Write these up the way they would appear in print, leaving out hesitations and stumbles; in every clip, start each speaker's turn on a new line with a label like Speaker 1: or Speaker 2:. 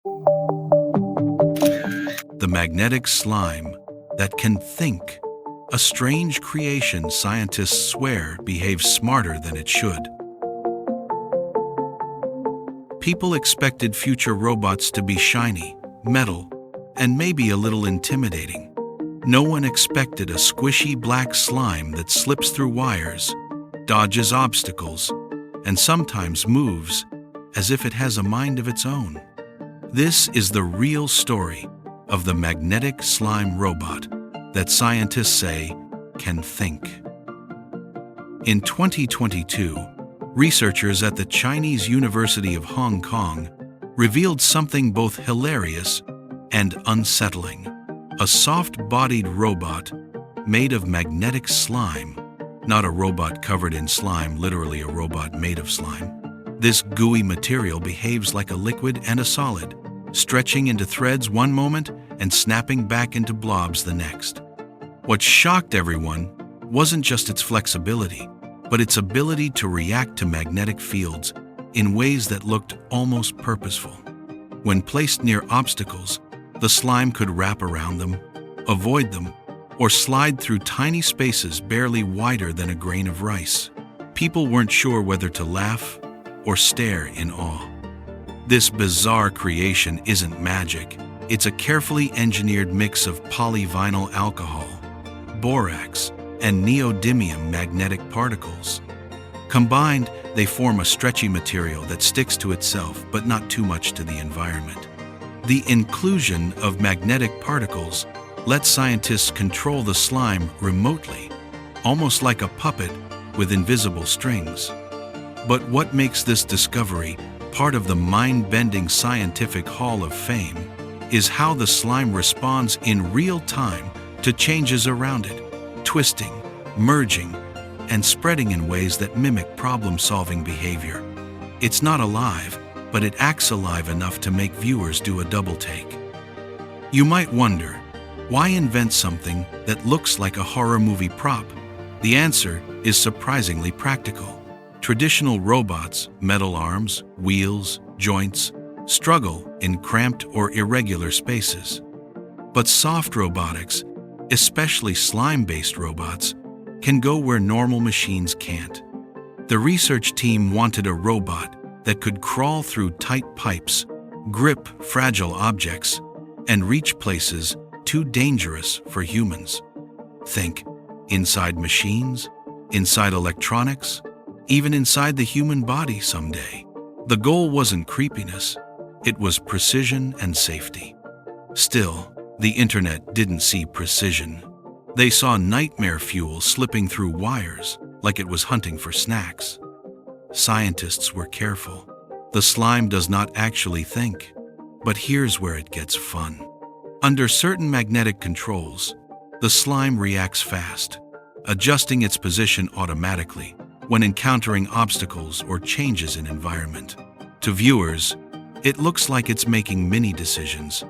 Speaker 1: The magnetic slime that can think. A strange creation scientists swear behaves smarter than it should. People expected future robots to be shiny, metal, and maybe a little intimidating. No one expected a squishy black slime that slips through wires, dodges obstacles, and sometimes moves as if it has a mind of its own. This is the real story of the magnetic slime robot that scientists say can think. In 2022, researchers at the Chinese University of Hong Kong revealed something both hilarious and unsettling. A soft-bodied robot made of magnetic slime. Not a robot covered in slime, literally a robot made of slime. This gooey material behaves like a liquid and a solid, stretching into threads one moment and snapping back into blobs the next. What shocked everyone wasn't just its flexibility, but its ability to react to magnetic fields in ways that looked almost purposeful. When placed near obstacles, the slime could wrap around them, avoid them, or slide through tiny spaces barely wider than a grain of rice. People weren't sure whether to laugh or stare in awe. This bizarre creation isn't magic. It's a carefully engineered mix of polyvinyl alcohol, borax, and neodymium magnetic particles. Combined, they form a stretchy material that sticks to itself but not too much to the environment. The inclusion of magnetic particles lets scientists control the slime remotely, almost like a puppet with invisible strings. But what makes this discovery part of the mind-bending scientific Hall of Fame is how the slime responds in real time to changes around it, twisting, merging, and spreading in ways that mimic problem-solving behavior. It's not alive, but it acts alive enough to make viewers do a double take. You might wonder, why invent something that looks like a horror movie prop? The answer is surprisingly practical. Traditional robots, metal arms, wheels, joints, struggle in cramped or irregular spaces. But soft robotics, especially slime-based robots, can go where normal machines can't. The research team wanted a robot that could crawl through tight pipes, grip fragile objects, and reach places too dangerous for humans. Think inside machines, inside electronics, even inside the human body someday. The goal wasn't creepiness, it was precision and safety. Still, the internet didn't see precision. They saw nightmare fuel slipping through wires like it was hunting for snacks. Scientists were careful. The slime does not actually think, but here's where it gets fun. Under certain magnetic controls, the slime reacts fast, adjusting its position automatically when encountering obstacles or changes in environment. To viewers, it looks like it's making mini decisions.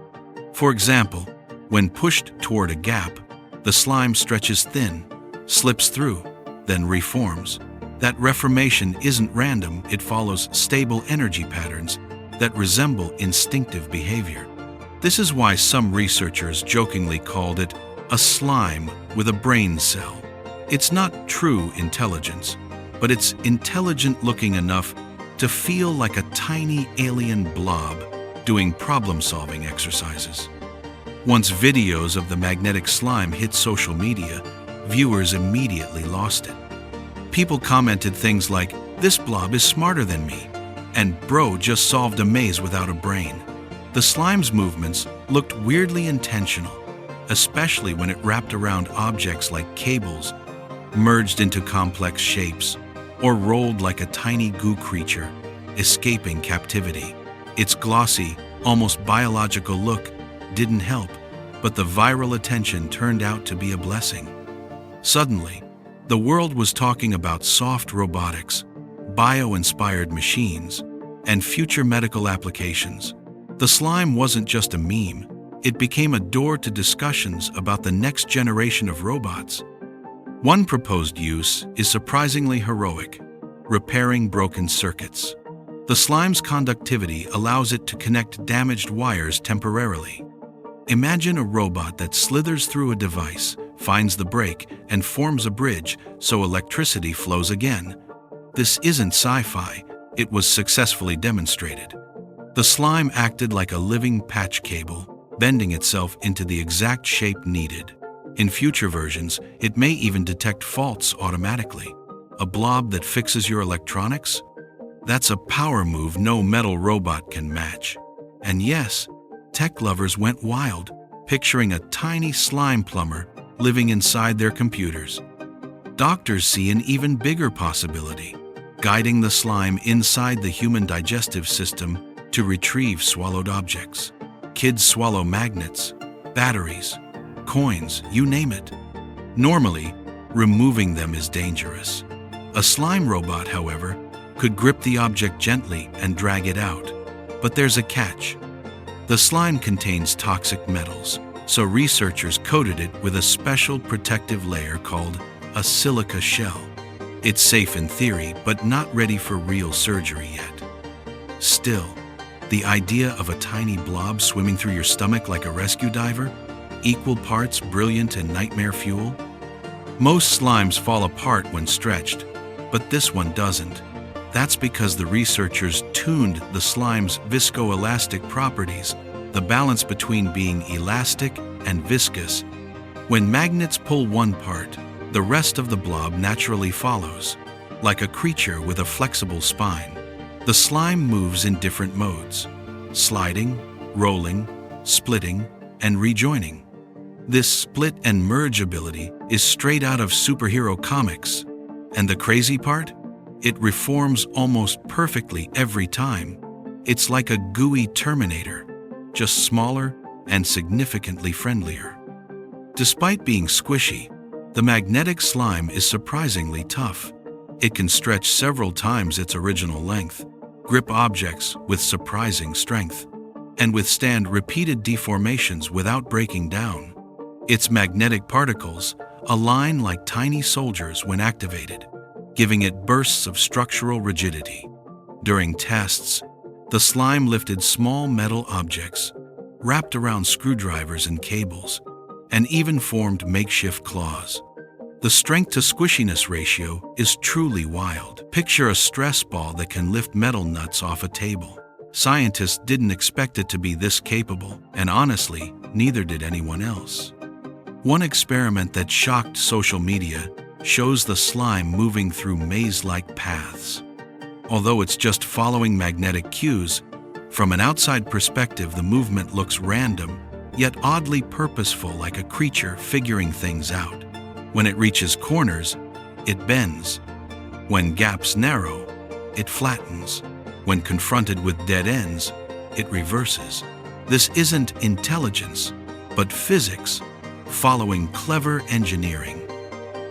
Speaker 1: For example, when pushed toward a gap, the slime stretches thin, slips through, then reforms. That reformation isn't random, it follows stable energy patterns that resemble instinctive behavior. This is why some researchers jokingly called it a slime with a brain cell. It's not true intelligence, but it's intelligent looking enough to feel like a tiny alien blob doing problem-solving exercises. Once videos of the magnetic slime hit social media, viewers immediately lost it. People commented things like, "This blob is smarter than me," and "Bro just solved a maze without a brain." The slime's movements looked weirdly intentional, especially when it wrapped around objects like cables, merged into complex shapes, or rolled like a tiny goo creature, escaping captivity. Its glossy, almost biological look didn't help, but the viral attention turned out to be a blessing. Suddenly, the world was talking about soft robotics, bio-inspired machines, and future medical applications. The slime wasn't just a meme, it became a door to discussions about the next generation of robots. One proposed use is surprisingly heroic: repairing broken circuits. The slime's conductivity allows it to connect damaged wires temporarily. Imagine a robot that slithers through a device, finds the break, and forms a bridge so electricity flows again. This isn't sci-fi, it was successfully demonstrated. The slime acted like a living patch cable, bending itself into the exact shape needed. In future versions, it may even detect faults automatically. A blob that fixes your electronics? That's a power move no metal robot can match. And yes, tech lovers went wild, picturing a tiny slime plumber living inside their computers. Doctors see an even bigger possibility, guiding the slime inside the human digestive system to retrieve swallowed objects. Kids swallow magnets, batteries, coins, you name it. Normally, removing them is dangerous. A slime robot, however, could grip the object gently and drag it out. But there's a catch. The slime contains toxic metals, so researchers coated it with a special protective layer called a silica shell. It's safe in theory, but not ready for real surgery yet. Still, the idea of a tiny blob swimming through your stomach like a rescue diver? Equal parts brilliant and nightmare fuel? Most slimes fall apart when stretched, but this one doesn't. That's because the researchers tuned the slime's viscoelastic properties, the balance between being elastic and viscous. When magnets pull one part, the rest of the blob naturally follows. Like a creature with a flexible spine, the slime moves in different modes: sliding, rolling, splitting, and rejoining. This split and merge ability is straight out of superhero comics. And the crazy part? It reforms almost perfectly every time. It's like a gooey Terminator, just smaller and significantly friendlier. Despite being squishy, the magnetic slime is surprisingly tough. It can stretch several times its original length, grip objects with surprising strength, and withstand repeated deformations without breaking down. Its magnetic particles align like tiny soldiers when activated, giving it bursts of structural rigidity. During tests, the slime lifted small metal objects, wrapped around screwdrivers and cables, and even formed makeshift claws. The strength-to-squishiness ratio is truly wild. Picture a stress ball that can lift metal nuts off a table. Scientists didn't expect it to be this capable, and honestly, neither did anyone else. One experiment that shocked social media shows the slime moving through maze-like paths. Although it's just following magnetic cues, from an outside perspective the movement looks random, yet oddly purposeful, like a creature figuring things out. When it reaches corners, it bends. When gaps narrow, it flattens. When confronted with dead ends, it reverses. This isn't intelligence, but physics, following clever engineering.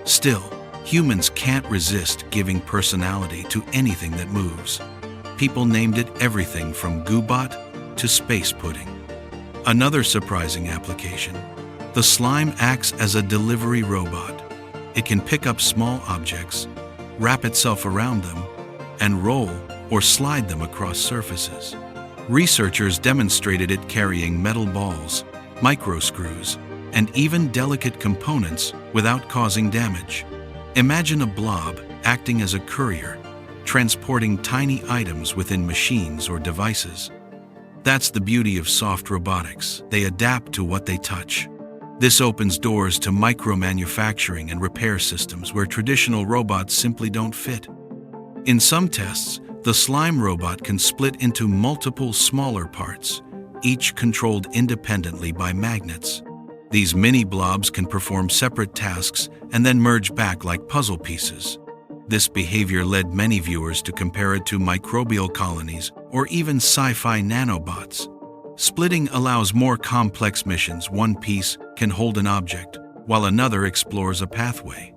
Speaker 1: Still, humans can't resist giving personality to anything that moves. People named it everything from Goobot to space pudding. Another surprising application: the slime acts as a delivery robot. It can pick up small objects, wrap itself around them, and roll or slide them across surfaces. Researchers demonstrated it carrying metal balls, microscrews, and even delicate components without causing damage. Imagine a blob acting as a courier, transporting tiny items within machines or devices. That's the beauty of soft robotics. They adapt to what they touch. This opens doors to micro-manufacturing and repair systems where traditional robots simply don't fit. In some tests, the slime robot can split into multiple smaller parts, each controlled independently by magnets. These mini blobs can perform separate tasks and then merge back like puzzle pieces. This behavior led many viewers to compare it to microbial colonies or even sci-fi nanobots. Splitting allows more complex missions. One piece can hold an object, while another explores a pathway.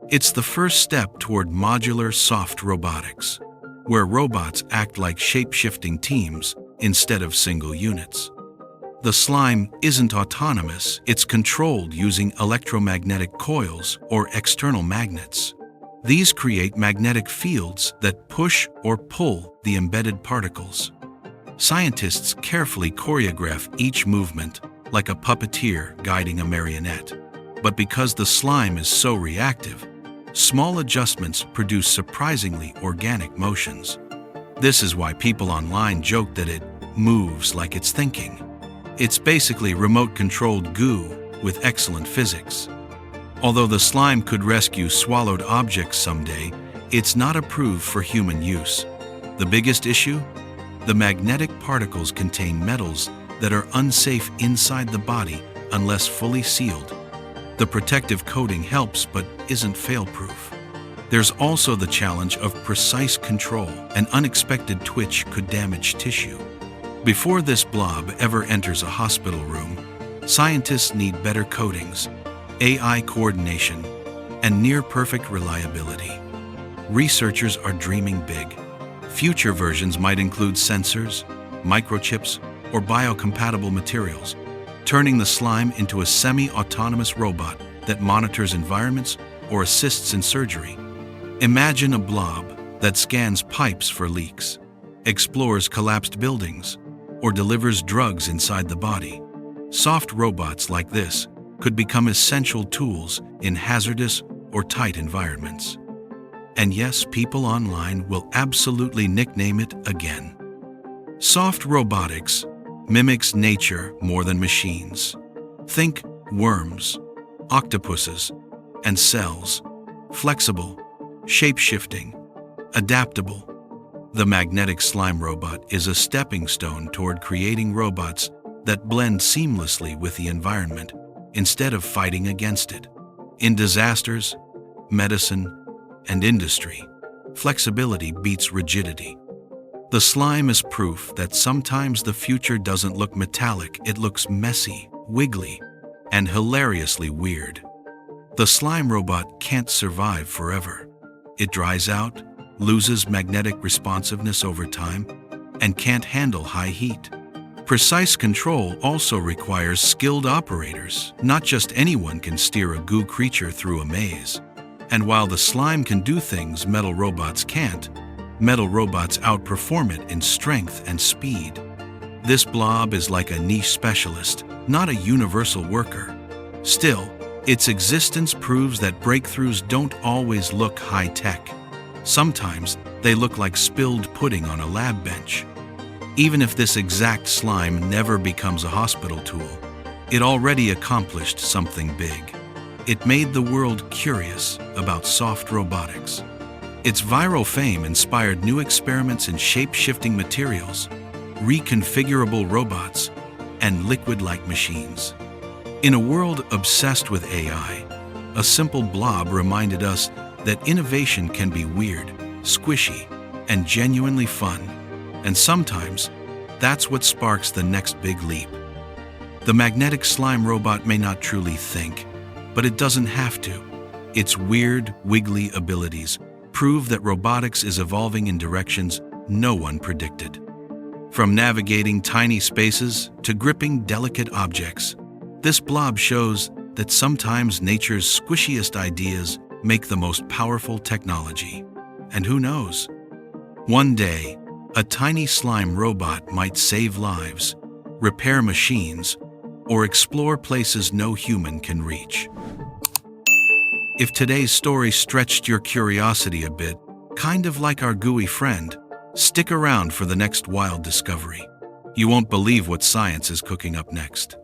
Speaker 1: It's the first step toward modular soft robotics, where robots act like shape-shifting teams instead of single units. The slime isn't autonomous, it's controlled using electromagnetic coils or external magnets. These create magnetic fields that push or pull the embedded particles. Scientists carefully choreograph each movement like a puppeteer guiding a marionette. But because the slime is so reactive, small adjustments produce surprisingly organic motions. This is why people online joke that it moves like it's thinking. It's basically remote-controlled goo with excellent physics. Although the slime could rescue swallowed objects someday, it's not approved for human use. The biggest issue? The magnetic particles contain metals that are unsafe inside the body unless fully sealed. The protective coating helps but isn't fail-proof. There's also the challenge of precise control. An unexpected twitch could damage tissue. Before this blob ever enters a hospital room, scientists need better coatings, AI coordination, and near-perfect reliability. Researchers are dreaming big. Future versions might include sensors, microchips, or biocompatible materials, turning the slime into a semi-autonomous robot that monitors environments or assists in surgery. Imagine a blob that scans pipes for leaks, explores collapsed buildings, or delivers drugs inside the body. Soft robots like this could become essential tools in hazardous or tight environments. And yes, people online will absolutely nickname it again. Soft robotics mimics nature more than machines. Think worms, octopuses, and cells. Flexible, shape-shifting, adaptable. The magnetic slime robot is a stepping stone toward creating robots that blend seamlessly with the environment instead of fighting against it. In disasters, medicine, and industry, flexibility beats rigidity. The slime is proof that sometimes the future doesn't look metallic, it looks messy, wiggly, and hilariously weird. The slime robot can't survive forever. It dries out, loses magnetic responsiveness over time, and can't handle high heat. Precise control also requires skilled operators. Not just anyone can steer a goo creature through a maze. And while the slime can do things metal robots can't, metal robots outperform it in strength and speed. This blob is like a niche specialist, not a universal worker. Still, its existence proves that breakthroughs don't always look high-tech. Sometimes they look like spilled pudding on a lab bench. Even if this exact slime never becomes a hospital tool, it already accomplished something big. It made the world curious about soft robotics. Its viral fame inspired new experiments in shape-shifting materials, reconfigurable robots, and liquid-like machines. In a world obsessed with AI, a simple blob reminded us that innovation can be weird, squishy, and genuinely fun. And sometimes, that's what sparks the next big leap. The magnetic slime robot may not truly think, but it doesn't have to. Its weird, wiggly abilities prove that robotics is evolving in directions no one predicted. From navigating tiny spaces to gripping delicate objects, this blob shows that sometimes nature's squishiest ideas make the most powerful technology. And who knows? One day, a tiny slime robot might save lives, repair machines, or explore places no human can reach. If today's story stretched your curiosity a bit, kind of like our gooey friend, stick around for the next wild discovery. You won't believe what science is cooking up next.